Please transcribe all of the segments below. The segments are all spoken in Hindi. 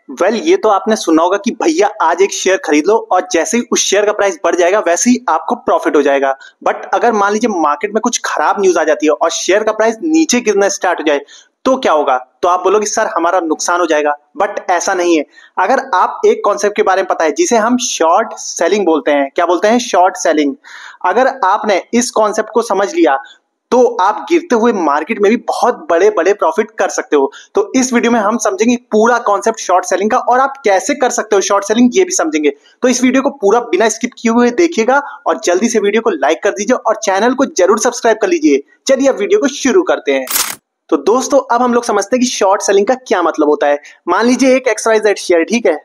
ये तो आपने सुना होगा कि भैया आज एक शेयर खरीद लो और जैसे ही उस शेयर का प्राइस बढ़ जाएगा वैसे ही आपको प्रॉफिट हो जाएगा। बट अगर मान लीजिए मार्केट में कुछ खराब न्यूज आ जाती है और शेयर का प्राइस नीचे गिरना स्टार्ट हो जाए तो क्या होगा? तो आप बोलोगे सर हमारा नुकसान हो जाएगा, बट ऐसा नहीं है। अगर आप एक कॉन्सेप्ट के बारे में पता है जिसे हम शॉर्ट सेलिंग बोलते हैं, क्या बोलते हैं? Short selling. अगर आपने इस कॉन्सेप्ट को समझ लिया तो आप गिरते हुए मार्केट में भी बहुत बड़े बड़े प्रॉफिट कर सकते हो। तो इस वीडियो में हम समझेंगे पूरा कॉन्सेप्ट शॉर्ट सेलिंग का और आप कैसे कर सकते हो शॉर्ट सेलिंग ये भी समझेंगे। तो इस वीडियो को पूरा बिना स्किप किए हुए देखिएगा और जल्दी से वीडियो को लाइक कर दीजिए और चैनल को जरूर सब्सक्राइब कर लीजिए। चलिए अब वीडियो को शुरू करते हैं। तो दोस्तों अब हम लोग समझते हैं कि शॉर्ट सेलिंग का क्या मतलब होता है। मान लीजिए एक XYZ शेयर, ठीक है,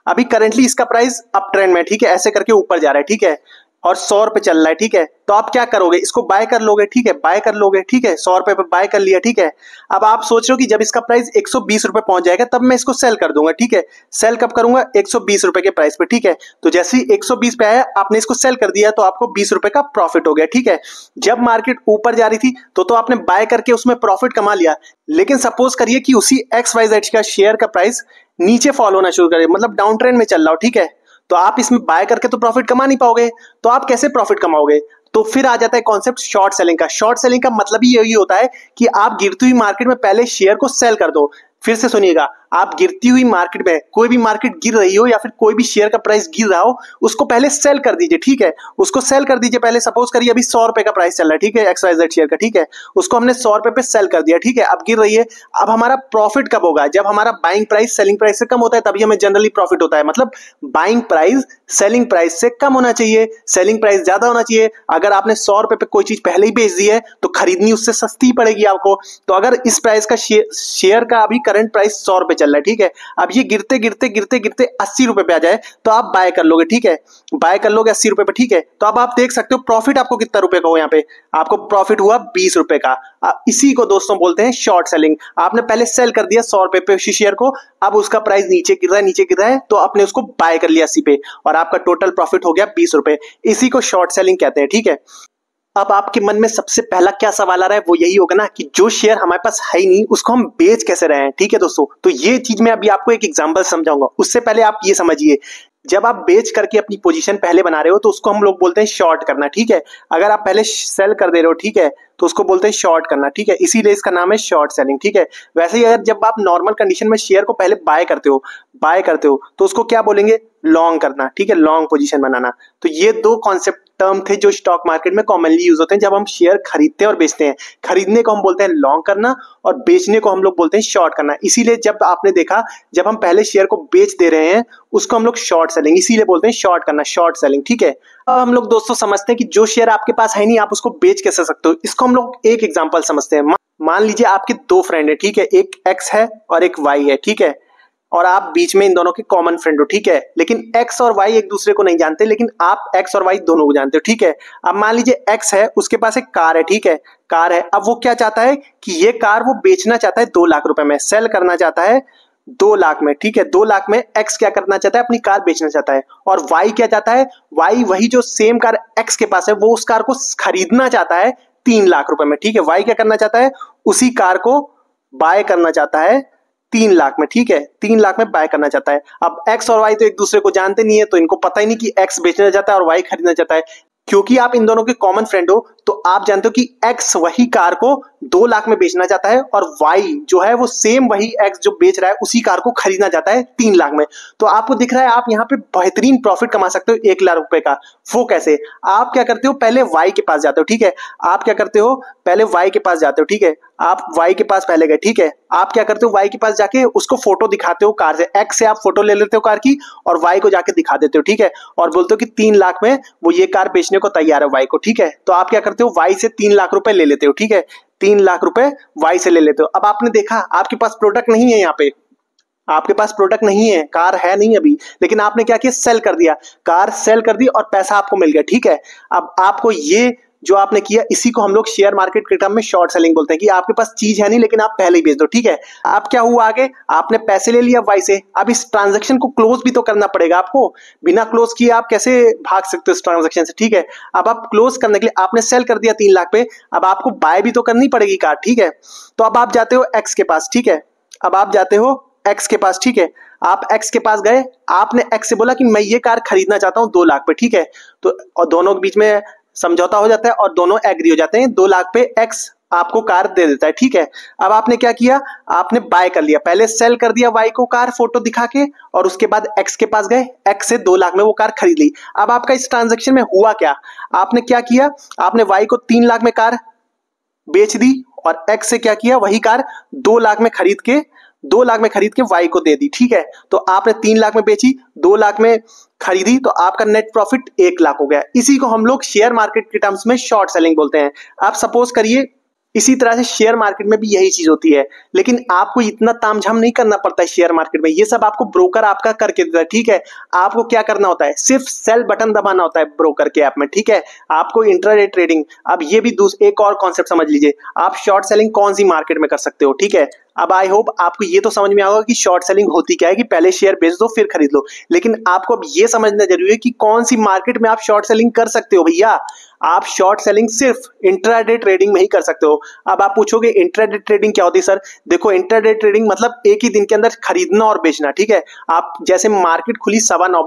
अभी करंटली इसका प्राइस अप ट्रेंड में, ठीक है, ऐसे करके ऊपर जा रहा है, ठीक है, और 100 रुपए चल रहा है, ठीक है। तो आप क्या करोगे? इसको बाय कर लोगे, ठीक है, बाय कर लोगे, ठीक है, 100 रुपए पे बाय कर लिया, ठीक है। अब आप सोच रहे हो कि जब इसका प्राइस 120 रुपए पहुंच जाएगा तब मैं इसको सेल कर दूंगा, ठीक है। सेल कब करूंगा? 120 रुपए के प्राइस पे, ठीक है। तो जैसे ही 120 पे आया आपने इसको सेल कर दिया तो आपको 20 रुपए का प्रॉफिट हो गया, ठीक है। जब मार्केट ऊपर जा रही थी तो आपने बाय करके उसमें प्रॉफिट कमा लिया। लेकिन सपोज करिए कि उसी XYZ का शेयर का प्राइस नीचे फॉल होना शुरू करे, मतलब डाउन ट्रेंड में चल रहा हो, ठीक है। तो आप इसमें बाय करके तो प्रॉफिट कमा नहीं पाओगे, तो आप कैसे प्रॉफिट कमाओगे? तो फिर आ जाता है कॉन्सेप्ट शॉर्ट सेलिंग का। शॉर्ट सेलिंग का मतलब ही यही होता है कि आप गिरती हुई मार्केट में पहले शेयर को सेल कर दो। फिर से सुनिएगा, आप गिरती हुई मार्केट में, कोई भी मार्केट गिर रही हो या फिर कोई भी शेयर का प्राइस गिर रहा हो, उसको पहले सेल कर दीजिए, ठीक है। उसको सेल कर दीजिए पहले। सपोज करिए अभी 100 रुपए का प्राइस चल रहा है, ठीक है, XYZ शेयर का, ठीक है। उसको हमने 100 रुपए पे सेल कर दिया, ठीक है। अब गिर रही है। अब हमारा प्रॉफिट कब होगा? जब हमारा बाइंग प्राइस सेलिंग प्राइस से कम होता है तभी हमें जनरली प्रॉफिट होता है। मतलब बाइंग प्राइस सेलिंग प्राइस से कम होना चाहिए, सेलिंग प्राइस ज्यादा होना चाहिए। अगर आपने 100 रुपए पे कोई चीज पहले ही बेच दी है तो खरीदनी उससे सस्ती पड़ेगी आपको। तो अगर इस प्राइस का शेयर का अभी करंट प्राइस 100 रुपए चल रहा है, ठीक है, अब ये गिरते गिरते गिरते गिरते 80 रुपए पे आ जाए तो आप बाय कर लोगे, ठीक है, बाय कर लोगे 80 रुपए पे, ठीक है। तो अब आप देख सकते हो प्रॉफिट आपको कितना रुपए का हो, यहाँ पे आपको प्रॉफिट हुआ 20 रुपए का। इसी को दोस्तों बोलते हैं शॉर्ट सेलिंग। आपने पहले सेल कर दिया 100 रुपए पे उसी शेयर को, अब उसका प्राइस नीचे गिर रहा है, नीचे गिर रहा है, तो आपने उसको बाय कर लिया 80 पे और आपका टोटल प्रॉफिट हो गया 20 रुपए। इसी को शॉर्ट सेलिंग कहते हैं, ठीक है। अब आपके मन में सबसे पहला क्या सवाल आ रहा है? वो यही होगा ना कि जो शेयर हमारे पास है ही नहीं उसको हम बेच कैसे रहे हैं, ठीक है दोस्तों। तो ये चीज मैं अभी आपको एक एग्जांपल समझाऊंगा। उससे पहले आप ये समझिए, जब आप बेच करके अपनी पोजीशन पहले बना रहे हो तो उसको हम लोग बोलते हैं शॉर्ट करना, ठीक है। अगर आप पहले सेल कर दे रहे हो, ठीक है, तो उसको बोलते हैं शॉर्ट करना, ठीक है। इसीलिए इसका नाम है शॉर्ट सेलिंग, ठीक है। वैसे ही अगर जब आप नॉर्मल कंडीशन में शेयर को पहले बाय करते हो तो उसको क्या बोलेंगे? लॉन्ग करना, ठीक है, लॉन्ग पोजीशन बनाना। तो ये दो कॉन्सेप्ट टर्म थे जो स्टॉक मार्केट में कॉमनली यूज होते हैं जब हम शेयर खरीदते हैं और बेचते हैं। खरीदने को हम बोलते हैं लॉन्ग करना और बेचने को हम लोग बोलते हैं शॉर्ट करना। इसीलिए जब आपने देखा जब हम पहले शेयर को बेच दे रहे हैं उसको हम लोग शॉर्ट सेलिंग, इसीलिए बोलते हैं शॉर्ट करना, शॉर्ट सेलिंग, ठीक है। अब हम लोग दोस्तों समझते हैं कि जो शेयर आपके पास है नहीं आप उसको बेच कैसे सकते हो। इसको हम लोग एक एग्जांपल समझते हैं। मान लीजिए आपके दो फ्रेंड है, ठीक है, एक X है और एक Y है, ठीक है, और आप बीच में इन दोनों के कॉमन फ्रेंड हो, ठीक है। लेकिन X और Y एक दूसरे को नहीं जानते, लेकिन आप X और Y दोनों को जानते हो, ठीक है। अब मान लीजिए X है, उसके पास एक कार है, ठीक है, कार है। अब वो क्या चाहता है कि ये कार वो बेचना चाहता है 2 लाख रुपए में, सेल करना चाहता है 2 लाख में, ठीक है। 2 लाख में X क्या करना चाहता है? अपनी कार बेचना चाहता है। और Y क्या चाहता है? Y वही जो सेम कार X के पास है वो उस कार को खरीदना चाहता है 3 लाख रुपए में, ठीक है। Y क्या करना चाहता है? उसी कार को बाय करना चाहता है 3 लाख में, ठीक है, 3 लाख में बाय करना चाहता है। अब X और Y तो एक दूसरे को जानते नहीं है, तो इनको पता ही नहीं कि X बेचना चाहता है और Y खरीदना चाहता है। क्योंकि आप इन दोनों के कॉमन फ्रेंड हो तो आप जानते हो कि X वही कार को 2 लाख में बेचना चाहता है और Y जो है वो सेम वही X जो बेच रहा है उसी कार को खरीदना चाहता है 3 लाख में। तो आपको दिख रहा है आप यहाँ पे बेहतरीन प्रॉफिट कमा सकते हो 1 लाख रुपए का। वो कैसे? आप क्या करते हो? पहले Y के पास जाते हो, ठीक है। आप क्या करते हो? पहले Y के पास जाते हो, ठीक है। आप Y के पास पहले गए, ठीक है। आप क्या करते हो? Y के पास जाके उसको फोटो दिखाते हो कार से, X से आप फोटो ले लेते हो कार की और Y को जाके दिखा देते हो, ठीक है, और बोलते हो कि 3 लाख में वो ये कार बेचने को तैयार है Y को, ठीक है। तो आप क्या करते हो? Y से 3 लाख रुपए ले लेते हो, ठीक है, 3 लाख रुपए Y से ले लेते हो। अब आपने देखा आपके पास प्रोडक्ट नहीं है, यहाँ पे आपके पास प्रोडक्ट नहीं है, कार है नहीं अभी, लेकिन आपने क्या किया? सेल कर दिया, कार सेल कर दी और पैसा आपको मिल गया, ठीक है। अब आपको ये जो आपने किया इसी को हम लोग शेयर मार्केट के टर्म में शॉर्ट सेलिंग बोलते हैं कि आपके पास चीज है नहीं लेकिन आप पहले ही बेच दो, ठीक है। अब क्या हुआ आगे? आपने पैसे ले लिया Y से, अब इस ट्रांजैक्शन को क्लोज भी तो करना पड़ेगा आपको। बिना क्लोज किए आप कैसे भाग सकते हो इस ट्रांजैक्शन से, ठीक है। अब आप क्लोज करने के लिए आपने सेल कर दिया 3 लाख पे, अब आपको बाय भी तो करनी पड़ेगी कार, ठीक है। तो अब आप जाते हो X के पास, ठीक है, अब आप जाते हो X के पास, ठीक है। आप एक्स के पास गए, आपने एक्स से बोला कि मैं ये कार खरीदना चाहता हूँ 2 लाख पे, ठीक है। तो और दोनों के बीच में समझौता हो जाता है और दोनों एग्री हो जाते हैं, 2 लाख पे एक्स आपको कार दे देता है, ठीक है। अब आपने क्या किया, आपने बाय कर लिया, पहले सेल कर दिया वाई को कार फोटो दिखा के, और उसके बाद एक्स के पास गए, एक्स से 2 लाख में वो कार खरीद ली। अब आपका इस ट्रांजेक्शन में हुआ क्या, आपने क्या किया, आपने वाई को 3 लाख में कार बेच दी और एक्स से क्या किया, वही कार 2 लाख में खरीद के वाई को दे दी, ठीक है। तो आपने 3 लाख में बेची, 2 लाख में खरीदी, तो आपका नेट प्रॉफिट 1 लाख हो गया। इसी को हम लोग शेयर मार्केट के टर्म्स में शॉर्ट सेलिंग बोलते हैं। आप सपोज करिए इसी तरह से शेयर मार्केट में भी यही चीज होती है, लेकिन आपको इतना तामझाम नहीं करना पड़ता है शेयर मार्केट में, ये सब आपको ब्रोकर आपका करके देता है, ठीक है। आपको क्या करना होता है, सिर्फ सेल बटन दबाना होता है ब्रोकर के ऐप में, ठीक है। आपको इंट्राडे ट्रेडिंग, अब ये भी एक और कॉन्सेप्ट समझ लीजिए, आप शॉर्ट सेलिंग कौन सी मार्केट में कर सकते हो, ठीक है। अब आई होप आपको ये तो समझ में आएगा कि शॉर्ट सेलिंग होती क्या है, कि पहले शेयर बेच दो फिर खरीद लो, लेकिन आपको अब ये समझना जरूरी है कि कौन सी मार्केट में आप शॉर्ट सेलिंग कर सकते हो। भैया आप शॉर्ट सेलिंग सिर्फ इंट्राडे ट्रेडिंग में ही कर सकते हो। अब आप पूछोगे इंट्राडे ट्रेडिंग क्या होती है सर, देखो इंट्राडे ट्रेडिंग मतलब एक ही दिन के अंदर खरीदना और बेचना, ठीक है। आप जैसे मार्केट खुली 9:15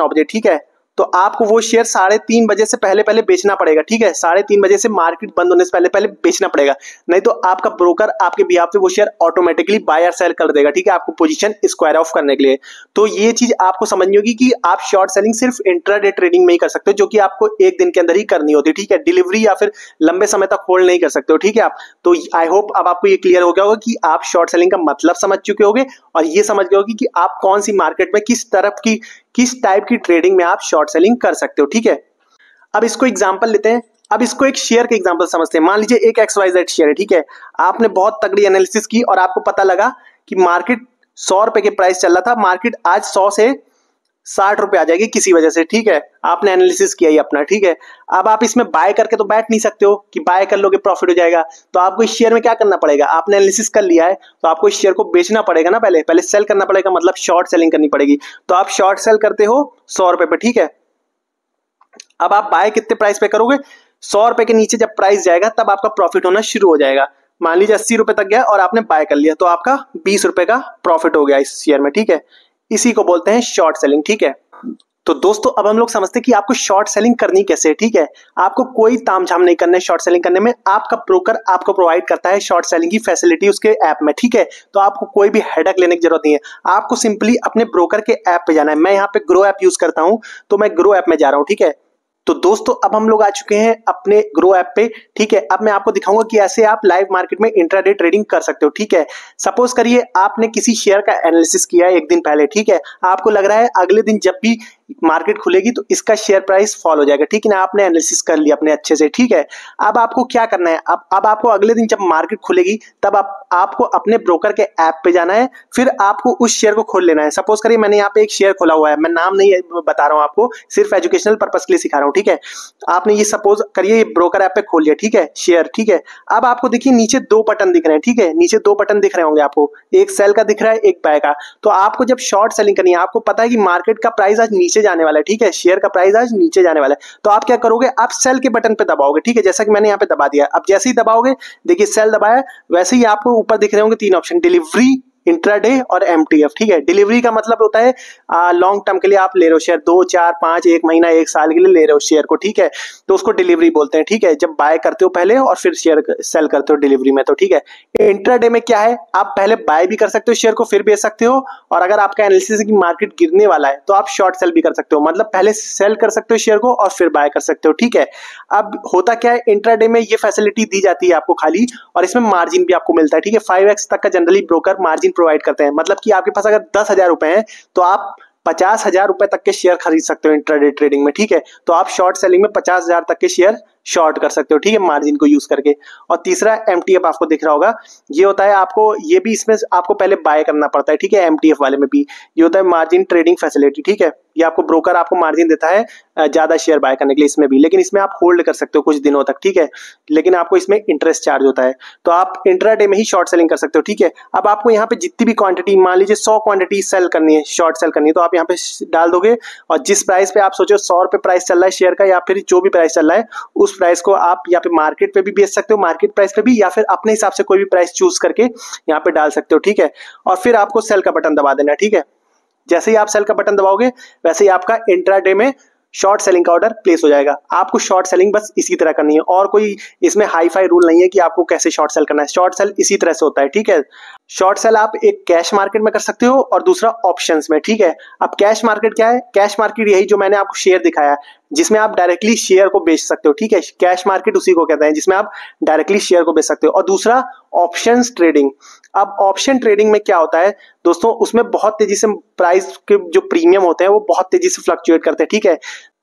बजे, ठीक है, तो आपको वो शेयर 3:30 बजे से पहले बेचना पड़ेगा, ठीक है। 3:30 बजे से मार्केट बंद होने से पहले बेचना पड़ेगा, नहीं तो आपका ब्रोकर आपके बिहाफ पे वो शेयर ऑटोमेटिकली बाय और सेल कर देगा, ठीक है, आपको पोजीशन स्क्वायर ऑफ करने के लिए। तो ये चीज आपको समझनी होगी कि आप शॉर्ट सेलिंग सिर्फ इंट्राडे ट्रेडिंग में ही कर सकते हो, जो कि आपको एक दिन के अंदर ही करनी होती है, ठीक है। डिलीवरी या फिर लंबे समय तक होल्ड नहीं कर सकते हो, ठीक है। आप तो आई होप अब आपको ये क्लियर हो गया होगा कि आप शॉर्ट सेलिंग का मतलब समझ चुके होगे और ये समझ गए होगी कि आप कौन सी मार्केट में किस टाइप की ट्रेडिंग में आप शॉर्ट सेलिंग कर सकते हो, ठीक है। अब इसको एग्जांपल लेते हैं, अब इसको एक शेयर के एग्जांपल समझते हैं। मान लीजिए एक XYZ शेयर है, ठीक है। आपने बहुत तगड़ी एनालिसिस की और आपको पता लगा कि मार्केट 100 रुपए के प्राइस चल रहा था, मार्केट आज 100 से 60 रुपए आ जाएगी किसी वजह से, ठीक है। आपने एनालिसिस किया ही अपना, ठीक है। अब आप इसमें बाय करके तो बैठ नहीं सकते हो कि बाय कर लोगे प्रॉफिट हो जाएगा, तो आपको इस शेयर में क्या करना पड़ेगा, आपने एनालिसिस कर लिया है तो आपको इस शेयर को बेचना पड़ेगा ना, पहले सेल करना पड़ेगा, मतलब शॉर्ट सेलिंग करनी पड़ेगी। तो आप शॉर्ट सेल करते हो 100 रुपए पे, ठीक है। अब आप बाय कितने प्राइस पे करोगे, 100 रुपए के नीचे जब प्राइस जाएगा तब आपका प्रॉफिट होना शुरू हो जाएगा। मान लीजिए 80 रुपए तक गया और आपने बाय कर लिया, तो आपका 20 रुपए का प्रॉफिट हो गया इस शेयर में, ठीक है। इसी को बोलते हैं शॉर्ट सेलिंग, ठीक है। तो दोस्तों अब हम लोग समझते हैं कि आपको शॉर्ट सेलिंग करनी कैसे है, ठीक है। आपको कोई तामझाम नहीं करना है शॉर्ट सेलिंग करने में, आपका ब्रोकर आपको प्रोवाइड करता है शॉर्ट सेलिंग की फैसिलिटी उसके ऐप में, ठीक है। तो आपको कोई भी हेडेक लेने की जरूरत नहीं है, आपको सिंपली अपने ब्रोकर के ऐप पे जाना है। मैं यहाँ पे ग्रो ऐप यूज करता हूँ, तो मैं ग्रो ऐप में जा रहा हूँ, ठीक है। तो दोस्तों अब हम लोग आ चुके हैं अपने ग्रो ऐप पे, ठीक है। अब मैं आपको दिखाऊंगा कि ऐसे आप लाइव मार्केट में इंट्राडे ट्रेडिंग कर सकते हो, ठीक है। सपोज करिए आपने किसी शेयर का एनालिसिस किया है एक दिन पहले, ठीक है। आपको लग रहा है अगले दिन जब भी मार्केट खुलेगी तो इसका शेयर प्राइस फॉल हो जाएगा, ठीक है ना। आपने एनालिसिस कर लिया अपने अच्छे से, ठीक है। अब आपको क्या करना है, अब आपको अगले दिन जब मार्केट खुलेगी तब आपको अपने ब्रोकर के ऐप पे जाना है, फिर आपको उस शेयर को खोल लेना है। सपोज करिए मैंने यहाँ पे एक शेयर खोला हुआ है, मैं नाम नहीं बता रहा हूँ आपको, सिर्फ एजुकेशनल पर्पस के लिए सिखा रहा हूँ, ठीक है। आपने ये सपोज करिए ये ब्रोकर ऐप पे खोल लिया, ठीक है, शेयर, ठीक है। अब आपको देखिए नीचे 2 बटन दिख रहे हैं, ठीक है, नीचे 2 बटन दिख रहे होंगे आपको, एक सेल का दिख रहा है, एक बाय का। तो आपको जब शॉर्ट सेलिंग करनी है, आपको पता है कि मार्केट का प्राइस आज नीचे जाने वाला है, ठीक है, शेयर का प्राइस आज नीचे जाने वाला है, तो आप क्या करोगे, आप सेल के बटन पे दबाओगे, ठीक है, जैसा कि मैंने यहाँ पे दबा दिया। अब जैसे ही दबाओगे, देखिए सेल दबाया, वैसे ही आपको ऊपर दिख रहे होंगे 3 ऑप्शन, डिलीवरी, इंट्राडे और MTF, ठीक है। डिलीवरी का मतलब होता है लॉन्ग टर्म के लिए आप ले रहे हो शेयर, 2, 4, 5, 1 महीना, 1 साल के लिए ले रहे हो शेयर को, ठीक है, तो उसको डिलीवरी बोलते हैं, ठीक है। जब बाय करते हो पहले और फिर शेयर सेल करते हो डिलीवरी में, तो ठीक है। इंट्राडे में क्या है, आप पहले बाय भी कर सकते हो शेयर को, फिर बेच सकते हो, और अगर आपका एनालिसिस है कि मार्केट गिरने वाला है तो आप शॉर्ट सेल भी कर सकते हो, मतलब पहले सेल कर सकते हो शेयर को और फिर बाय कर सकते हो, ठीक है। अब होता क्या है, इंट्राडे में ये फैसिलिटी दी जाती है आपको खाली, और इसमें मार्जिन भी आपको मिलता है, ठीक है। 5x तक का जनरली ब्रोकर मार्जिन प्रोवाइड करते हैं, मतलब कि आपके पास अगर 10,000 रुपए हैं तो आप 50,000 रुपए तक के शेयर खरीद सकते हो इंट्राडे ट्रेडिंग में, ठीक है। तो आप शॉर्ट सेलिंग में 50,000 तक के शेयर शॉर्ट कर सकते हो, ठीक है, मार्जिन को यूज करके। और तीसरा MTF आपको दिख रहा होगा, ये होता है आपको, ये भी इसमें आपको पहले बाय करना पड़ता है, ठीक है, MTF वाले में भी ये होता है मार्जिन ट्रेडिंग फैसिलिटी, ठीक है। ये आपको ब्रोकर आपको मार्जिन देता है ज्यादा शेयर बाय करने के लिए इसमें भी, लेकिन इसमें आप होल्ड कर सकते हो कुछ दिनों तक, ठीक है, लेकिन आपको इसमें इंटरेस्ट चार्ज होता है। तो आप इंट्राडे में ही शॉर्ट सेलिंग कर सकते हो, ठीक है। अब आपको यहाँ पे जितनी भी क्वांटिटी, मान लीजिए 100 क्वांटिटी सेल करनी है, शॉर्ट सेल करनी है, तो आप यहाँ पे डाल दोगे और जिस प्राइस पे आप सोचो 100 रुपए प्राइस चल रहा है शेयर का, या फिर जो भी प्राइस चल रहा है उस प्राइस को आप यहाँ पे मार्केट पे भी बेच सकते हो, मार्केट प्राइस पे भी, या फिर अपने हिसाब से कोई भी प्राइस चूज करके यहाँ पे डाल सकते हो, ठीक है। और फिर आपको सेल का बटन दबा देना है, ठीक है। जैसे ही आप सेल का बटन दबाओगे वैसे ही आपका इंट्राडे में शॉर्ट सेलिंग का ऑर्डर प्लेस हो जाएगा। आपको शॉर्ट सेलिंग बस इसी तरह करनी है, और कोई इसमें हाई फाई रूल नहीं है कि आपको कैसे शॉर्ट सेल करना है। शॉर्ट सेल इसी तरह से होता है, ठीक है। शॉर्ट सेल आप एक कैश मार्केट में कर सकते हो और दूसरा ऑप्शंस में, ठीक है। अब कैश मार्केट क्या है? कैश मार्केट यही जो मैंने आपको शेयर दिखाया, जिसमें आप डायरेक्टली शेयर को बेच सकते हो, ठीक है। कैश मार्केट उसी को कहते हैं जिसमें आप डायरेक्टली शेयर को बेच सकते हो। और दूसरा ऑप्शंस ट्रेडिंग। अब ऑप्शन ट्रेडिंग में क्या होता है दोस्तों, उसमें बहुत तेजी से प्राइस के जो प्रीमियम होते हैं वो बहुत तेजी से फ्लक्चुएट करते हैं, ठीक है।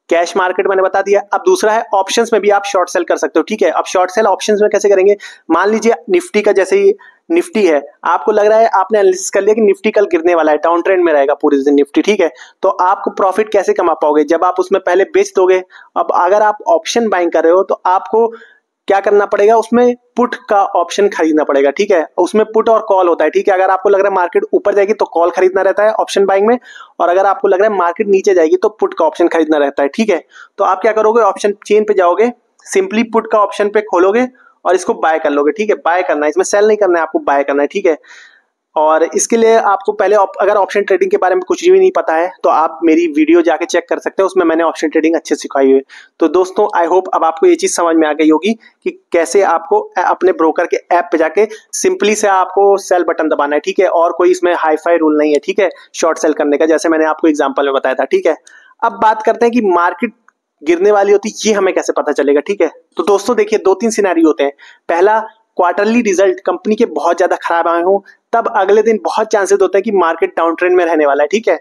कैश मार्केट मैंने बता दिया। अब दूसरा है ऑप्शंस में भी आप शॉर्ट सेल कर सकते हो, ठीक है। अब शॉर्ट सेल ऑप्शंस में कैसे करेंगे? मान लीजिए निफ्टी का, जैसे ही निफ्टी है, आपको लग रहा है, आपने एनालिसिस कर लिया कि निफ्टी कल गिरने वाला है, डाउन ट्रेंड में रहेगा पूरे दिन निफ्टी, ठीक है। तो आपको प्रॉफिट कैसे कमा पाओगे? जब आप उसमें पहले बेच दोगे। अब अगर आप ऑप्शन बाइंग कर रहे हो तो आपको क्या करना पड़ेगा? उसमें पुट का ऑप्शन खरीदना पड़ेगा, ठीक है। उसमें पुट और कॉल होता है, ठीक है। अगर आपको लग रहा है मार्केट ऊपर जाएगी तो कॉल खरीदना रहता है ऑप्शन बाइंग में, और अगर आपको लग रहा है मार्केट नीचे जाएगी तो पुट का ऑप्शन खरीदना रहता है, ठीक है। तो आप क्या करोगे? ऑप्शन चेन पे जाओगे, सिंपली पुट का ऑप्शन पे खोलोगे और इसको बाय कर लोगे, ठीक है। बाय करना है, इसमें सेल नहीं करना है, आपको बाय करना है, ठीक है। और इसके लिए आपको पहले अगर ऑप्शन ट्रेडिंग के बारे में कुछ भी नहीं पता है तो आप मेरी वीडियो जाके चेक कर सकते हो, उसमें मैंने ऑप्शन ट्रेडिंग अच्छे से सिखाई हुई है। तो दोस्तों आई होप अब आपको ये चीज समझ में आ गई होगी कि कैसे आपको अपने ब्रोकर के ऐप पे जाके सिंपली से आपको सेल बटन दबाना है, ठीक है। और कोई इसमें हाई फाई रूल नहीं है, ठीक है, शॉर्ट सेल करने का, जैसे मैंने आपको एग्जाम्पल में बताया था, ठीक है। अब बात करते हैं कि मार्केट गिरने वाली होती है, ये हमें कैसे पता चलेगा, ठीक है। तो दोस्तों देखिए, 2-3 सिनेरियो होते हैं। पहला, क्वार्टरली रिजल्ट कंपनी के बहुत ज्यादा खराब आए हों, तब अगले दिन बहुत चांसेस होते हैं कि मार्केट डाउन ट्रेंड में रहने वाला है, ठीक है।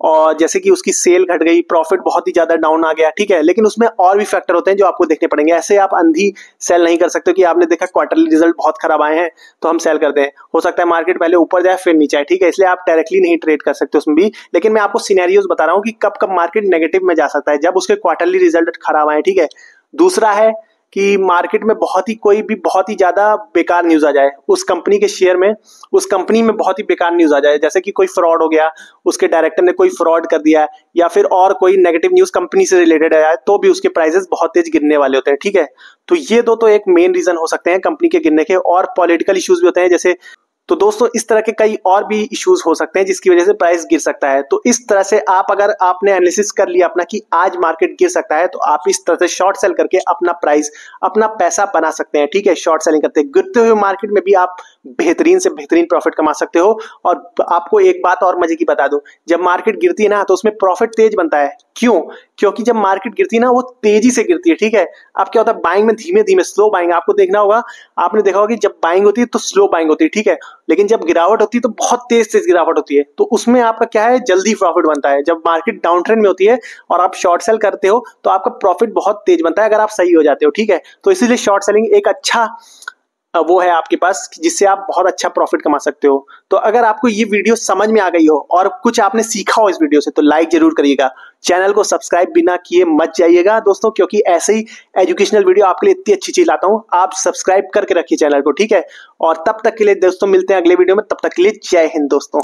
और जैसे कि उसकी सेल घट गई, प्रॉफिट बहुत ही ज्यादा डाउन आ गया, ठीक है। लेकिन उसमें और भी फैक्टर होते हैं जो आपको देखने पड़ेंगे। ऐसे आप अंधी सेल नहीं कर सकते कि आपने देखा क्वार्टरली रिजल्ट बहुत खराब आए हैं तो हम सेल करते हैं। हो सकता है मार्केट पहले ऊपर जाए फिर नीचे आए, ठीक है। इसलिए आप डायरेक्टली नहीं ट्रेड कर सकते उसमें भी। लेकिन मैं आपको सिनेरियोज बता रहा हूँ कि कब कब मार्केट नेगेटिव में जा सकता है, जब उसके क्वार्टरली रिजल्ट खराब आए, ठीक है। दूसरा है कि मार्केट में कोई भी बहुत ही ज्यादा बेकार न्यूज आ जाए, उस कंपनी के शेयर में, उस कंपनी में बहुत ही बेकार न्यूज आ जाए, जैसे कि कोई फ्रॉड हो गया, उसके डायरेक्टर ने कोई फ्रॉड कर दिया, या फिर और कोई नेगेटिव न्यूज कंपनी से रिलेटेड आया, तो भी उसके प्राइसेस बहुत तेज गिरने वाले होते हैं, ठीक है। तो ये दो तो एक मेन रीजन हो सकते हैं कंपनी के गिरने के। और पॉलिटिकल इश्यूज भी होते हैं, जैसे, तो दोस्तों इस तरह के कई और भी इश्यूज हो सकते हैं जिसकी वजह से प्राइस गिर सकता है। तो इस तरह से अगर आपने एनालिसिस कर लिया अपना कि आज मार्केट गिर सकता है, तो आप इस तरह से शॉर्ट सेल करके अपना प्राइस, अपना पैसा बना सकते हैं, ठीक है। शॉर्ट सेलिंग करते गिरते हुए मार्केट में भी आप बेहतरीन से बेहतरीन प्रॉफिट कमा सकते हो। और आपको एक बात और मजे की बता दूं, जब मार्केट गिरती है ना तो उसमें प्रॉफिट तेज बनता है। क्यों? क्योंकि जब मार्केट गिरती है ना वो तेजी से गिरती है, ठीक है। अब क्या होता है, बाइंग में धीमे धीमे स्लो बाइंग, आपको देखना होगा, आपने देखा होगा कि जब बाइंग होती है तो स्लो बाइंग होती है, ठीक है। लेकिन जब गिरावट होती है तो बहुत तेज तेज गिरावट होती है, तो उसमें आपका क्या है, जल्दी प्रॉफिट बनता है। जब मार्केट डाउन ट्रेंड में होती है और आप शॉर्ट सेल करते हो तो आपका प्रॉफिट बहुत तेज बनता है अगर आप सही हो जाते हो, ठीक है। तो इसीलिए शॉर्ट सेलिंग एक अच्छा वो है आपके पास जिससे आप बहुत अच्छा प्रॉफिट कमा सकते हो। तो अगर आपको ये वीडियो समझ में आ गई हो और कुछ आपने सीखा हो इस वीडियो से तो लाइक जरूर करिएगा। चैनल को सब्सक्राइब बिना किए मत जाइएगा दोस्तों, क्योंकि ऐसे ही एजुकेशनल वीडियो आपके लिए इतनी अच्छी चीज लाता हूं। आप सब्सक्राइब करके रखिए चैनल को, ठीक है। और तब तक के लिए दोस्तों मिलते हैं अगले वीडियो में, तब तक के लिए जय हिंद दोस्तों।